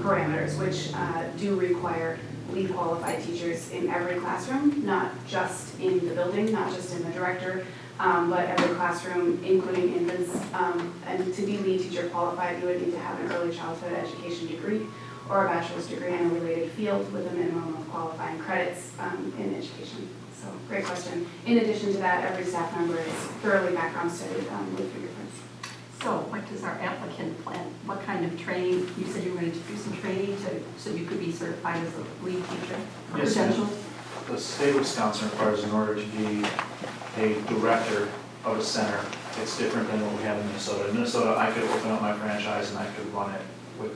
parameters, which do require LEED qualified teachers in every classroom, not just in the building, not just in the director, but every classroom, including infants. And to be LEED teacher qualified, you would need to have an early childhood education degree or a bachelor's degree in a related field with a minimum of qualifying credits in education. So, great question. In addition to that, every staff member is thoroughly background studied with fingerprints. So what does our applicant plan? What kind of training? You said you were going to do some training so you could be certified as a LEED teacher? Yes, Credentials? the state of Wisconsin requires in order to be a director of a center, it's different than what we have in Minnesota. In Minnesota, I could open up my franchise and I could run it with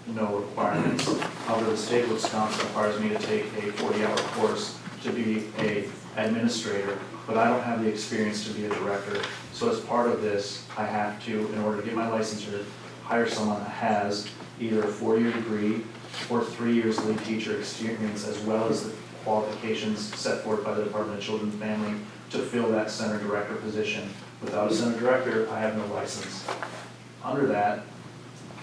no requirements. However, the state of Wisconsin requires me to take a 40-hour course to be a administrator, but I don't have the experience to be a director. So as part of this, I have to, in order to get my licensure, hire someone that has either a 4-year degree or 3 years lead teacher experience, as well as the qualifications set forth by the Department of Children and Family to fill that center director position. Without a center director, I have no license. Under that,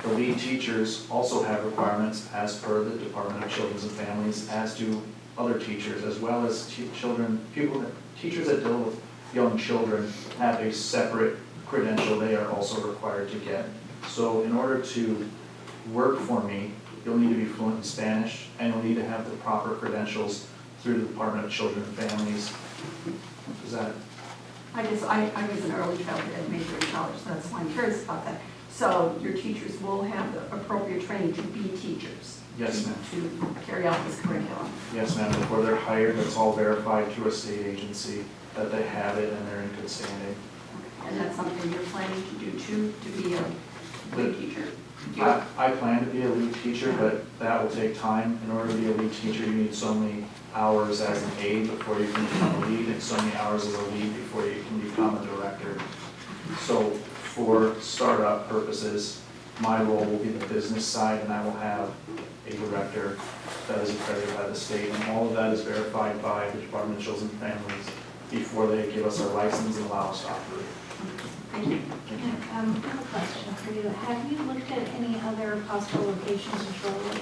the lead teachers also have requirements as per the Department of Children and Families, as do other teachers, as well as teachers that deal with young children have a separate credential they are also required to get. So in order to work for me, you'll need to be fluent in Spanish, and you'll need to have the proper credentials through the Department of Children and Families. Is that? I was an early childhood ed major in college, so that's why I'm curious about that. So your teachers will have the appropriate training to be teachers? Yes, ma'am. To carry out this curriculum? Yes, ma'am. Before they're hired, it's all verified through a state agency that they have it and they're in good standing. And that's something you're planning to do too, to be a lead teacher? I plan to be a lead teacher, but that will take time. In order to be a lead teacher, you need so many hours as an aide before you can become a lead, and so many hours as a lead before you can become a director. So for startup purposes, my role will be the business side, and I will have a director that is accredited by the state, and all of that is verified by the Department of Children and Families before they give us our license and allow us to operate. Thank you. I have a question for you. Have you looked at any other possible locations in Shorewood?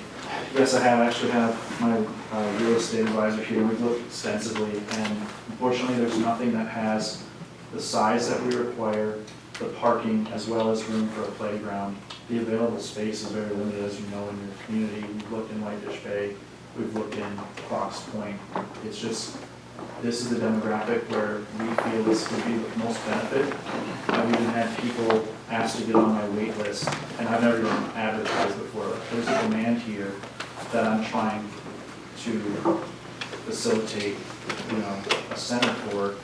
Yes, I have. I actually have my real estate advisor here. We've looked extensively, and unfortunately there's nothing that has the size that we require, the parking, as well as room for a playground. The available space is very limited, as you know, in your community. We've looked in Whitefish Bay, we've looked in Fox Point. It's just, this is the demographic where we feel this would be the most benefit. I've even had people ask to get on my wait list, and I've never even advertised before. There's a demand here that I'm trying to facilitate, a center for,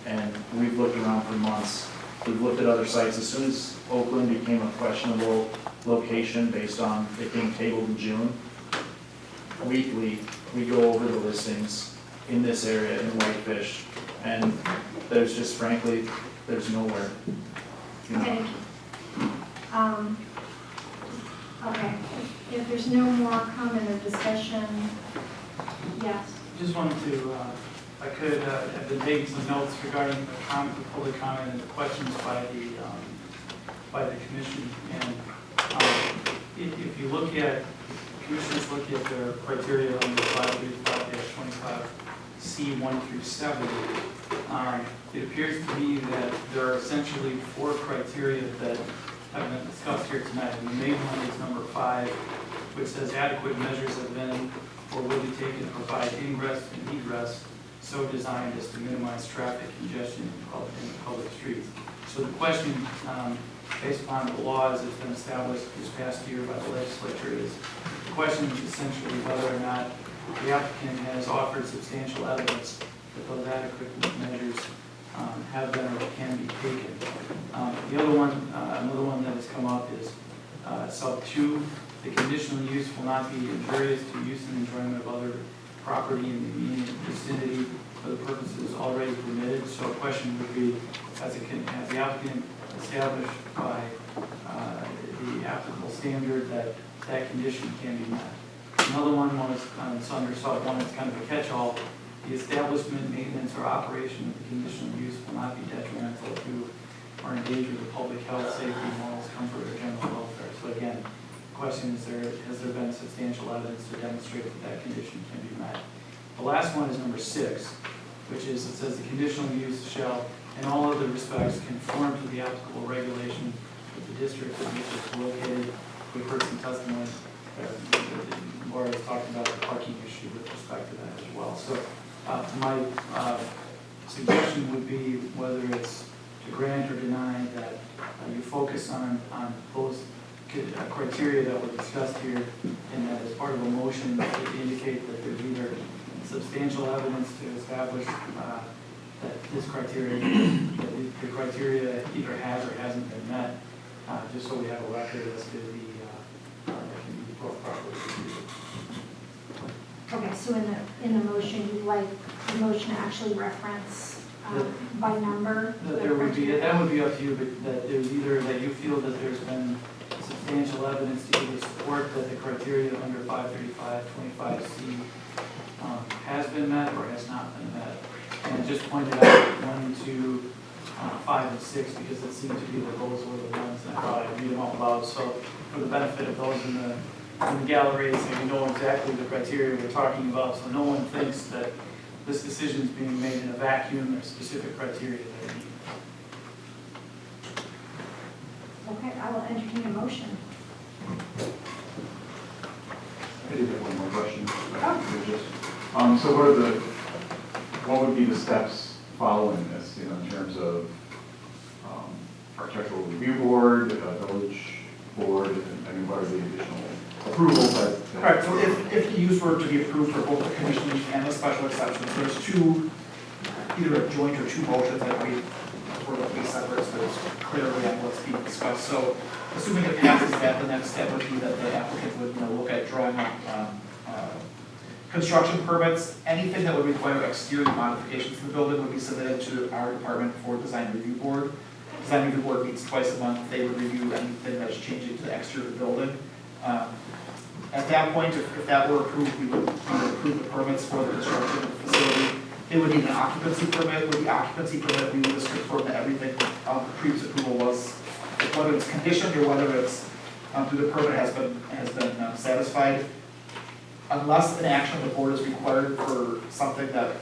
and we've looked around for months. We've looked at other sites. As soon as Oakland became a questionable location based on it being tabled in June, weekly we go over the listings in this area in Whitefish, and there's just, frankly, there's nowhere. Thank you. Okay, if there's no more comment or discussion, yes. Just wanted to, I could have been taking some notes regarding the public comment and the questions by the commission. And if you look at, commissioners look at their criteria under 535-25C1 through 7, it appears to me that there are essentially 4 criteria that have been discussed here tonight. And the main one is number 5, which says adequate measures have been or will be taken to provide ingress and egress so designed as to minimize traffic congestion in the public streets. So the question, based upon the laws that's been established this past year by the legislature, is the question is essentially whether or not the applicant has offered substantial evidence that those adequate measures have been or can be taken. The other one, another one that has come up is sub 2. The conditional use will not be injurious to use and enjoyment of other property in the immediate vicinity for the purposes already permitted. So a question would be, has the applicant established by the applicable standard that that condition can be met? Another one was it's under sub 1, it's kind of a catch-all. The establishment, maintenance, or operation of the conditional use will not be detrimental to or endanger the public health, safety, morals, comfort, or general welfare. So again, question is has there been substantial evidence to demonstrate that that condition can be met? The last one is number 6, which is, it says the conditional use shall, in all other respects, conform to the applicable regulation of the district in which it's located. We've heard some testimony, Laura has talked about the parking issue with respect to that as well. So my suggestion would be, whether it's to grant or deny, that you focus on those criteria that were discussed here, and that as part of a motion to indicate that there's either substantial evidence to establish that this criteria, that the criteria either has or hasn't been met, just so we have a record as to the, that can be properly reviewed. Okay, so in the motion, you'd like the motion to actually reference by number? That would be up to you, but that there's either, that you feel that there's been substantial evidence to either support that the criteria under 535.25C has been met or has not been met. And I just pointed out 1, 2, 5, and 6, because it seemed to be that those were the ones, and I thought I'd read them out loud. So for the benefit of those in the gallery, so you know exactly the criteria we're talking about, so no one thinks that this decision is being made in a vacuum or specific criteria that are needed. Okay, I will entertain a motion. I did have one more question. Oh. So what would be the steps following this, in terms of architectural review board, village board, and what are the additional approvals that? Correct, so if the use were to be approved for both the conditional use and the special exceptions, there's two, either a joint or two motions that we, were looking separate, so it's clearly on what's being discussed. So assuming it passes that, the next step would be that the applicant would, look at drawing up construction permits. Anything that would require exterior modifications to the building would be submitted to our department for design review board. Design review board meets twice a month. They would review anything that's changing to the exterior of the building. At that point, if that were approved, we would approve the permits for the construction of the facility. They would need an occupancy permit. With the occupancy permit, we would just confirm that everything the previous approval was, whether it's conditioned or whether it's through the permit has been satisfied. Unless an action of the board is required for something that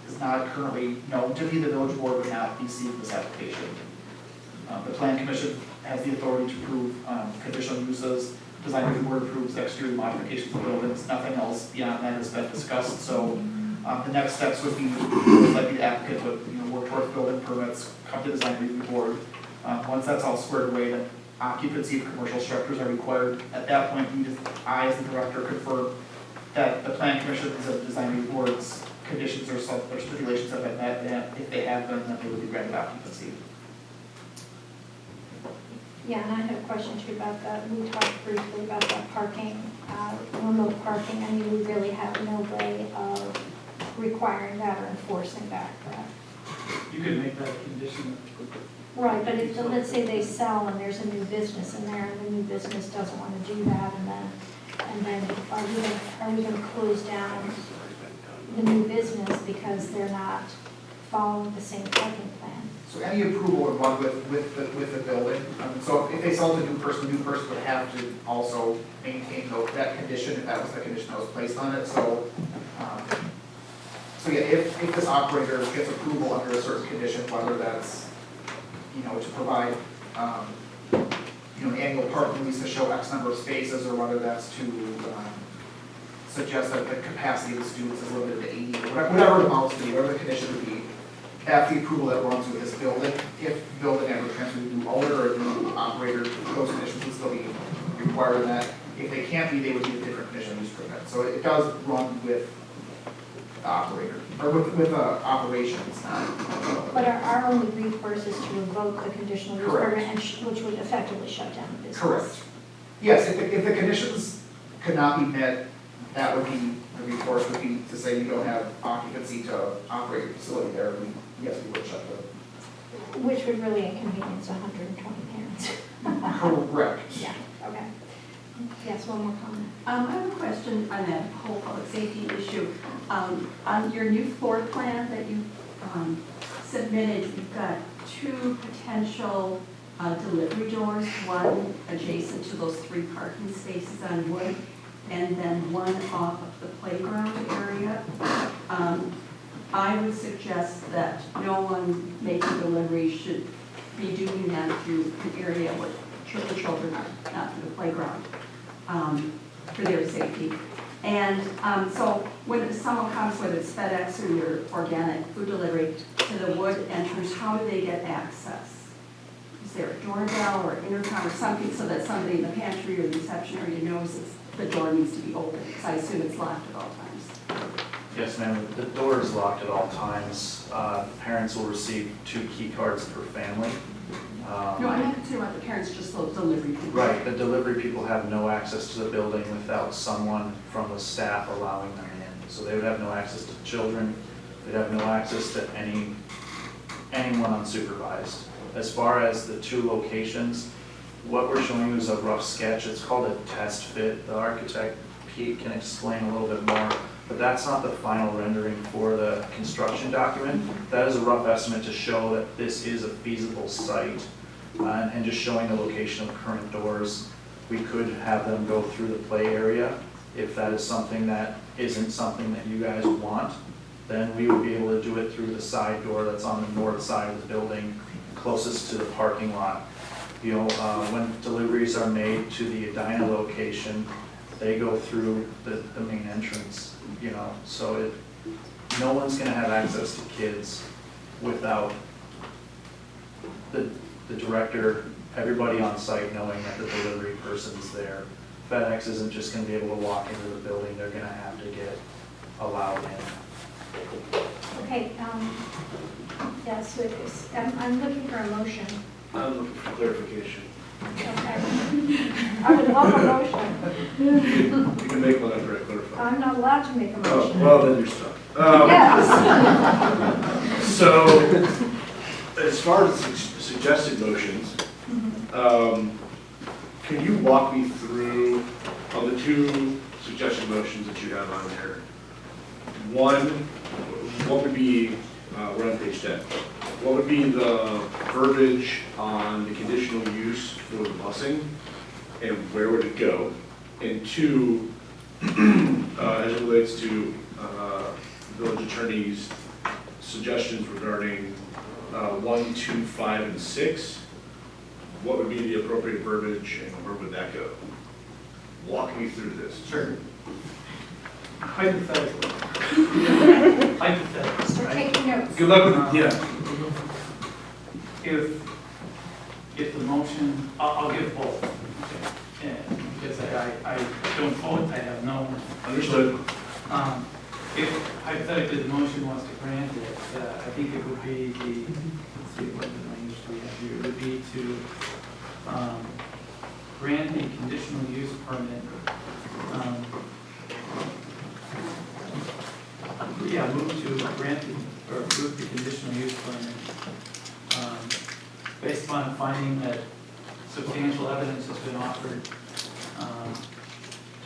is not currently known to be, the village board would not be seeing this application. The plan commission has the authority to approve conditional uses. Design review board approves exterior modifications of buildings. Nothing else beyond that has been discussed. So the next steps would be that the applicant would work towards building permits, come to design review board. Once that's all squared away, then occupancy of commercial structures are required. At that point, I, as the director, confirm that the plan commission's and design review board's conditions or stipulations have been met, and if they have been, then they would be granted occupancy. Yeah, and I had a question too about that. We talked briefly about the parking, remote parking. I mean, we really have no way of requiring that or enforcing that, correct? You could make that a condition. Right, but if, let's say they sell and there's a new business in there and the new business doesn't want to do that, and then are we gonna close down the new business because they're not following the same parking plan? So any approval would run with the building. So if they sell to a new person would have to also maintain that condition, if that was the condition that was placed on it. So, yeah, if this operator gets approval under a certain condition, whether that's, to provide, an annual parking lease to show X number of spaces, or whether that's to suggest that the capacity of the students is limited to 80, or whatever it amounts to be, whatever the condition would be. After the approval that runs with this building, if the building ever transfers to a new owner or a new operator, those conditions would still be required in that. If they can't be, they would need a different conditional use permit. So it does run with the operator, or with operations. But our only recourse is to revoke the conditional use Correct. permit, which would effectively shut down the business. Correct. Yes, if the conditions could not be met, that would be, the recourse would be to say you don't have occupancy to operate your facility there, yes, we would shut down. Which would really inconvenience 120 parents. Correct. Yeah, okay. Yes, one more comment. I have a question on that whole public safety issue. On your new floor plan that you submitted, you've got two potential delivery doors, one adjacent to those 3 parking spaces on Wood, and then one off of the playground area. I would suggest that no one making deliveries should be doing that through an area where the children are, not through the playground, for their safety. And so when someone comes, whether it's FedEx or your organic food delivery, to the Wood entrance, how do they get access? Is there a doorbell or intercom or something so that somebody in the pantry or the reception area knows the door needs to be open? Because I assume it's locked at all times. Yes, ma'am, the door is locked at all times. Parents will receive 2 key cards per family. No, I'm not concerned about the parents, just those delivery people. Right, the delivery people have no access to the building without someone from the staff allowing them in. So they would have no access to children, they'd have no access to anyone unsupervised. As far as the 2 locations, what we're showing you is a rough sketch. It's called a test fit. The architect, Pete, can explain a little bit more, but that's not the final rendering for the construction document. That is a rough estimate to show that this is a feasible site, and just showing the location of current doors. We could have them go through the play area. If that is something that isn't something that you guys want, then we would be able to do it through the side door that's on the north side of the building, closest to the parking lot. You know, when deliveries are made to the Edina location, they go through the main entrance, you know, so no one's gonna have access to kids without the director, everybody on site knowing that the delivery person's there. FedEx isn't just gonna be able to walk into the building, they're gonna have to get allowed in. Okay, yeah, so it is, I'm looking for a motion. I'm looking for clarification. Okay. I would love a motion. You can make one after I clarify. I'm not allowed to make a Oh, motion. well, then you're stuck. Yes. So, as far as suggested motions, can you walk me through, on the 2 suggested motions that you have on there? One, what would be, we're on page 10. What would be the verbiage on the conditional use for the busing, and where would it go? And 2, as it relates to village attorney's suggestions regarding 1, 2, 5, and 6, what would be the appropriate verbiage and where would that go? Walk me through this. Sure. Hypothetically. Hypothetically. Start taking notes. Good luck with, yeah. If the motion, I'll give both. And because I don't vote, I have no. Understood. If hypothetically the motion was to grant it, I think it would be let's see what the language we have here, it would be to grant a conditional use permit. Move to grant or approve the conditional use permit based upon a finding that substantial evidence has been offered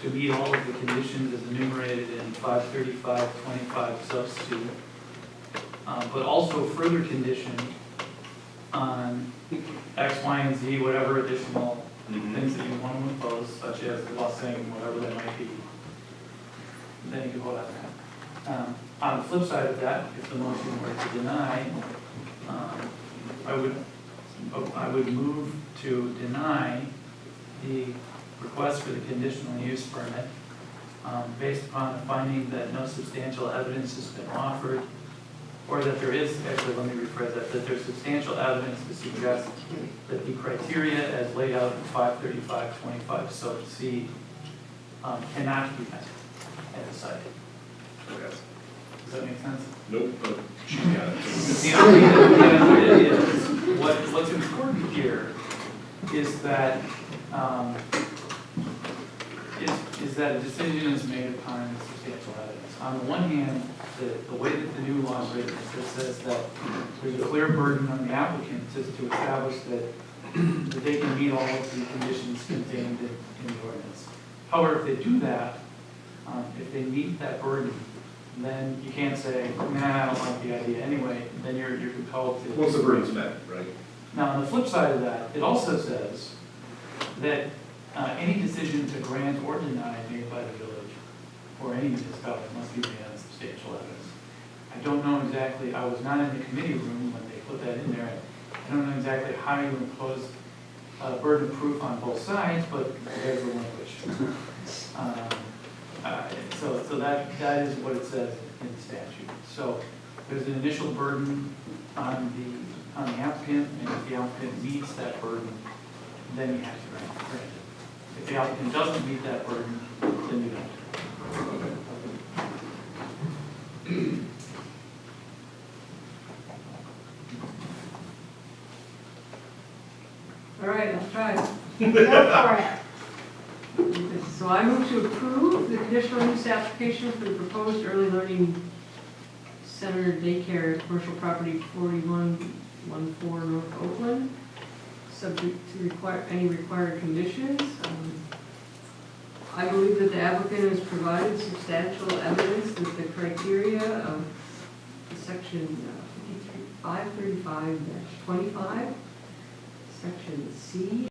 to meet all of the conditions as enumerated in 535.25 substitute, but also further conditioned on X, Y, and Z, whatever additional things that you want to impose, such as the busing, whatever that might be. Then you can vote on that. On the flip side of that, if the motion were to deny, I would move to deny the request for the conditional use permit based upon the finding that no substantial evidence has been offered, or that there is, actually let me rephrase that there's substantial evidence to suggest that the criteria as laid out in 535.25 sub C cannot be met at the site. Okay. Does that make sense? Nope, but she got it. The only thing is, what's important here is that is that a decision is made upon substantial evidence. On the one hand, the way that the new law is written is it says that there's a clear burden on the applicant to establish that they can meet all of the conditions contained in the ordinance. However, if they do that, if they meet that burden, then you can't say, nah, I don't like the idea anyway. Then you're compelled to. Once the burden's met, right? Now, on the flip side of that, it also says that any decision to grant or deny made by the village or any municipality must be made on substantial evidence. I don't know exactly, I was not in the committee room when they put that in there. I don't know exactly how you impose burden of proof on both sides, but there's the language. So that is what it says in the statute. So there's an initial burden on the applicant, and if the applicant meets that burden, then you have to grant it. If the applicant doesn't meet that burden, then you don't. All right, let's try it. Go for it. So I move to approve the conditional use application for the proposed early learning center daycare at commercial property 4114 North Oakland, subject to any required conditions. I believe that the applicant has provided substantial evidence that the criteria of section 535-25, section C